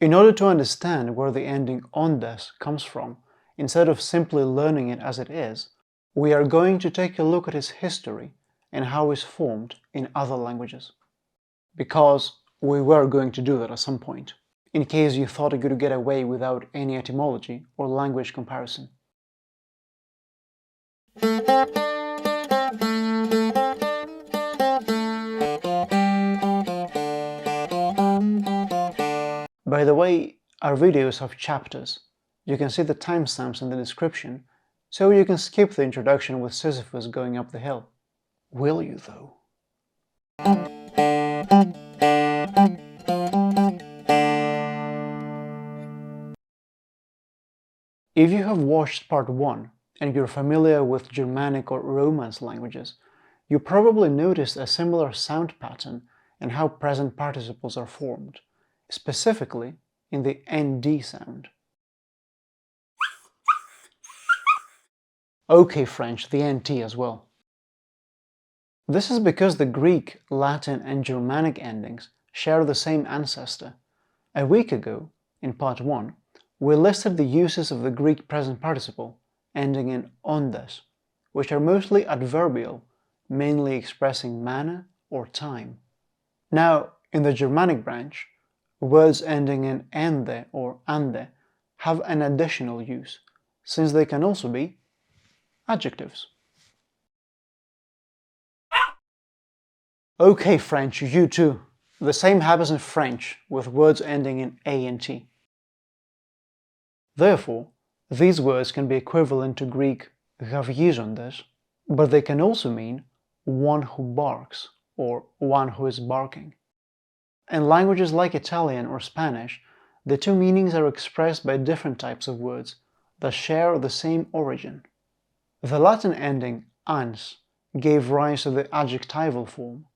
In order to understand where the ending ώντας comes from, instead of simply learning it as it is, we are going to take a look at its history and how it's formed in other languages. Because we were going to do that at some point, in case you thought you could get away without any etymology or language comparison. By the way, our videos have chapters. You can see the timestamps in the description, so you can skip the introduction with Sisyphus going up the hill. Will you, though? If you have watched part 1 and you're familiar with Germanic or Romance languages, you probably noticed a similar sound pattern and how present participles are formed, specifically in the nd sound. Okay, French, the nt as well. This is because the Greek, Latin, and Germanic endings share the same ancestor. A week ago, in part 1, we listed the uses of the Greek present participle ending in ώντας, which are mostly adverbial, mainly expressing manner or time. Now, in the Germanic branch, words ending in ende or ande have an additional use, since they can also be adjectives. Okay, French, you too. The same happens in French, with words ending in a and t. Therefore, these words can be equivalent to Greek γαυγίζοντας, but they can also mean one who barks or one who is barking. In languages like Italian or Spanish, the two meanings are expressed by different types of words that share the same origin. The Latin ending ans gave rise to the adjectival form,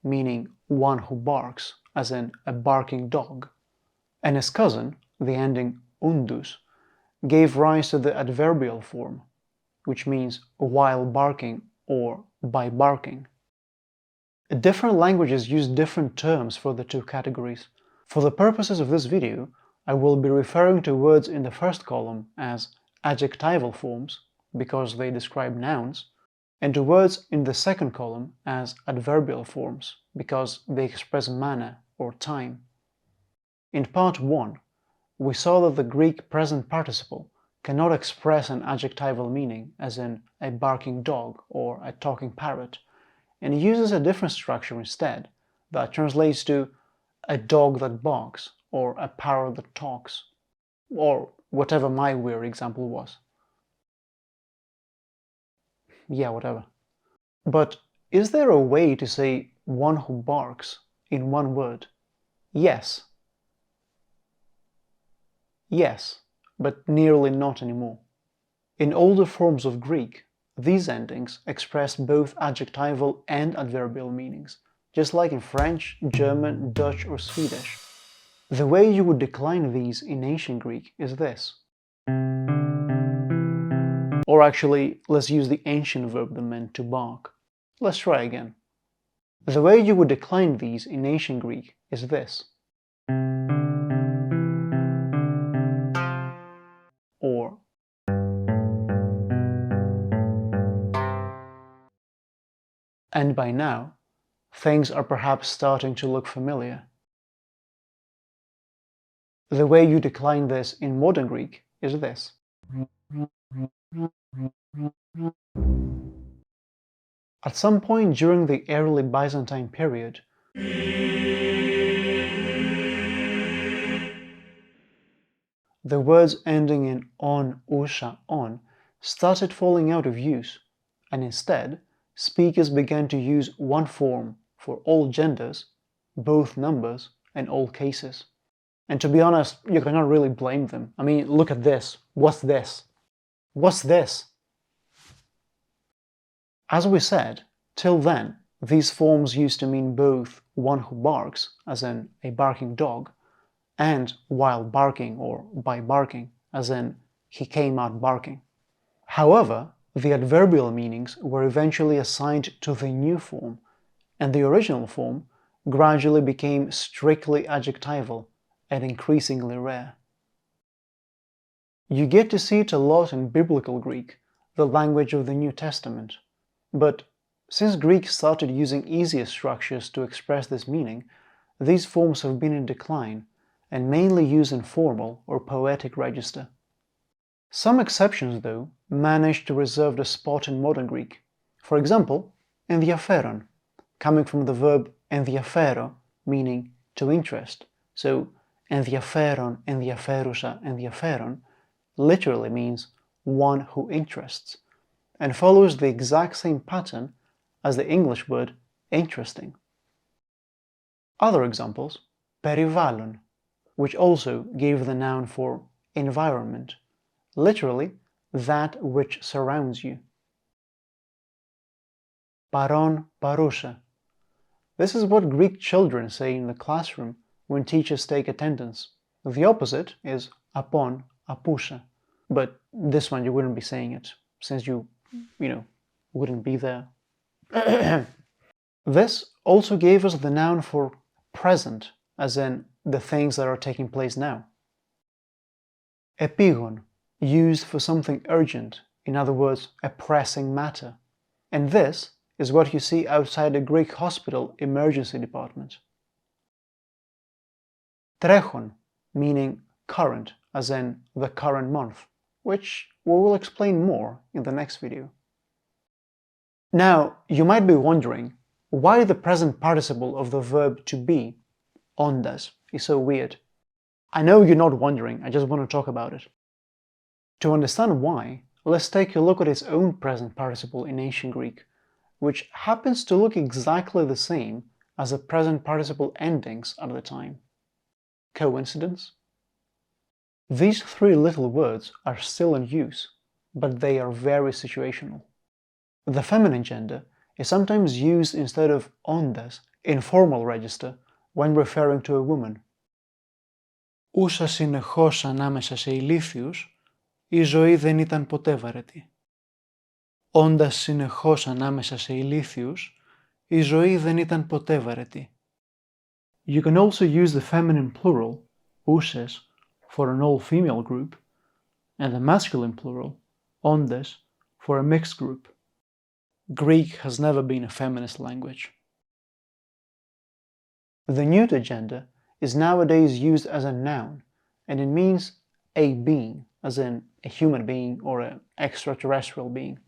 meaning one who barks, as in a barking dog, and its cousin, the ending undus, gave rise to the adverbial form, which means while barking or by barking. Different languages use different terms for the two categories. For the purposes of this video, I will be referring to words in the first column as adjectival forms, because they describe nouns, and to words in the second column as adverbial forms, because they express manner or time. In part 1, we saw that the Greek present participle cannot express an adjectival meaning, as in a barking dog or a talking parrot, and uses a different structure instead, that translates to a dog that barks, or a parrot that talks, or whatever my weird example was. Yeah, whatever. But is there a way to say one who barks in one word? Yes. Yes, but nearly not anymore. In older forms of Greek, these endings express both adjectival and adverbial meanings, just like in French, German, Dutch, or Swedish. The way you would decline these in ancient Greek is this. Or actually, let's use the ancient verb that meant to bark. Let's try again. The way you would decline these in ancient Greek is this. Or and by now, things are perhaps starting to look familiar. The way you decline this in modern Greek is this. At some point during the early Byzantine period, the words ending in on, usha, on started falling out of use, and instead, speakers began to use one form for all genders, both numbers, and all cases. And to be honest, you cannot really blame them. I mean, look at this. What's this? What's this? As we said, till then, these forms used to mean both one who barks, as in a barking dog, and while barking or by barking, as in he came out barking. However, the adverbial meanings were eventually assigned to the new form, and the original form gradually became strictly adjectival and increasingly rare. You get to see it a lot in Biblical Greek, the language of the New Testament, but since Greek started using easier structures to express this meaning, these forms have been in decline and mainly used in formal or poetic register. Some exceptions, though, managed to reserve a spot in modern Greek. For example, ενδιαφέρον, coming from the verb ενδιαφέρω, meaning to interest. So, ενδιαφέρον, ενδιαφέρουσα, ενδιαφέρον literally means one who interests, and follows the exact same pattern as the English word interesting. Other examples, περιβάλλον, which also gave the noun for environment, literally that which surrounds you. Παρών, παρούσα. This is what Greek children say in the classroom when teachers take attendance. The opposite is απών, απούσα, but this one you wouldn't be saying it, since you wouldn't be there. This also gave us the noun for present, as in the things that are taking place now. Επίγον, used for something urgent, in other words, a pressing matter. And this is what you see outside a Greek hospital emergency department. Τρέχον, meaning current, as in the current month, which we will explain more in the next video. Now, you might be wondering why the present participle of the verb to be, ώντας, is so weird. I know you're not wondering, I just want to talk about it. To understand why, let's take a look at its own present participle in ancient Greek, which happens to look exactly the same as the present participle endings at the time. Coincidence? These three little words are still in use, but they are very situational. The feminine gender is sometimes used instead of ώντας in formal register when referring to a woman. Ούσα συνεχώς ανάμεσα σε ηλίθιους, η ζωή δεν ήταν ποτέ βαρετή. Όντας συνεχώς ανάμεσα σε ηλίθιους, η ζωή δεν ήταν ποτέ βαρετή. You can also use the feminine plural, ούσες, for an all-female group, and the masculine plural, ώντας, for a mixed group. Greek has never been a feminist language. The neuter gender is nowadays used as a noun, and it means a being, as in a human being or an extraterrestrial being,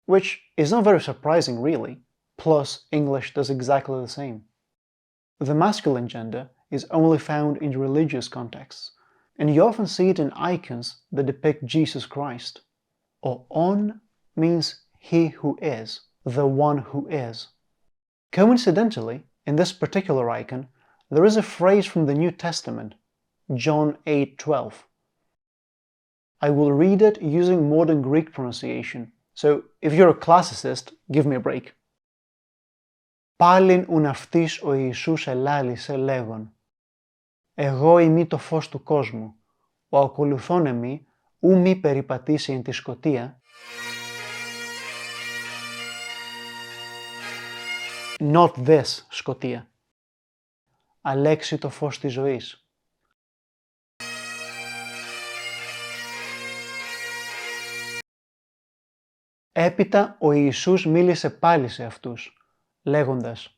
which is not very surprising really, plus English does exactly the same. The masculine gender is only found in religious contexts, and you often see it in icons that depict Jesus Christ. On means he who is, the one who is. Coincidentally, in this particular icon, there is a phrase from the New Testament, John 8:12. I will read it using modern Greek pronunciation, so if you're a classicist, give me a break. Πάλιν ουν αυτής ο Ιησούς ελάλησε λέγον, εγώ είμαι το φως του κόσμου, ο ακολουθών εμεί, ου μη περιπατήσει εν τη σκοτία, not this σκοτία, αλέξει το φως της ζωής. Έπειτα ο Ιησούς μίλησε πάλι σε αυτούς, λέγοντας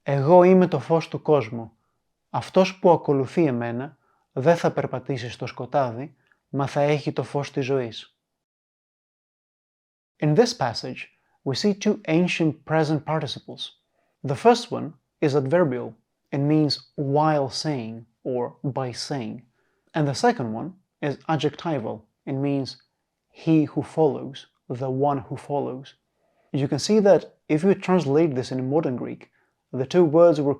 «Εγώ είμαι το φως του κόσμου. Αυτός που ακολουθεί εμένα δεν θα περπατήσει στο σκοτάδι, μα θα έχει το φως της ζωής». In this passage, we see two ancient present participles. The first one is adverbial. It means while saying or by saying. And the second one is adjectival. It means he who follows, the one who follows. You can see that if you translate this in modern Greek, the two words will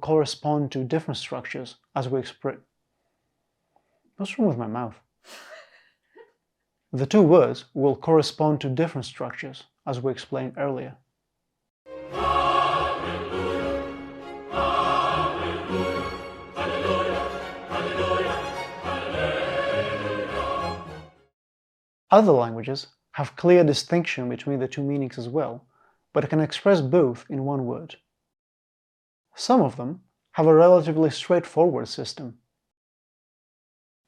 correspond to different structures as we express. What's wrong with my mouth? The two words will correspond to different structures as we explained earlier. Other languages have clear distinction between the two meanings as well, but can express both in one word. Some of them have a relatively straightforward system,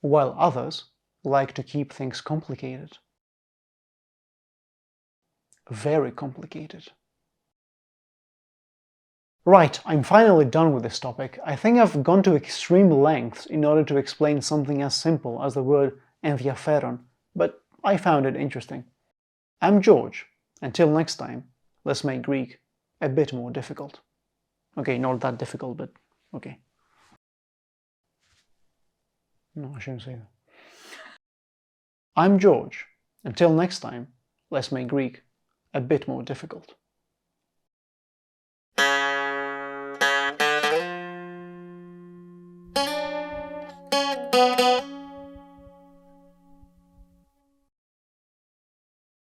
while others like to keep things complicated. Very complicated. Right, I'm finally done with this topic. I think I've gone to extreme lengths in order to explain something as simple as the word ενδιαφέρον, but I found it interesting. I'm George. Until next time, let's make Greek a bit more difficult. Okay, not that difficult, but okay. No, I shouldn't say that. I'm George. Until next time, let's make Greek a bit more difficult.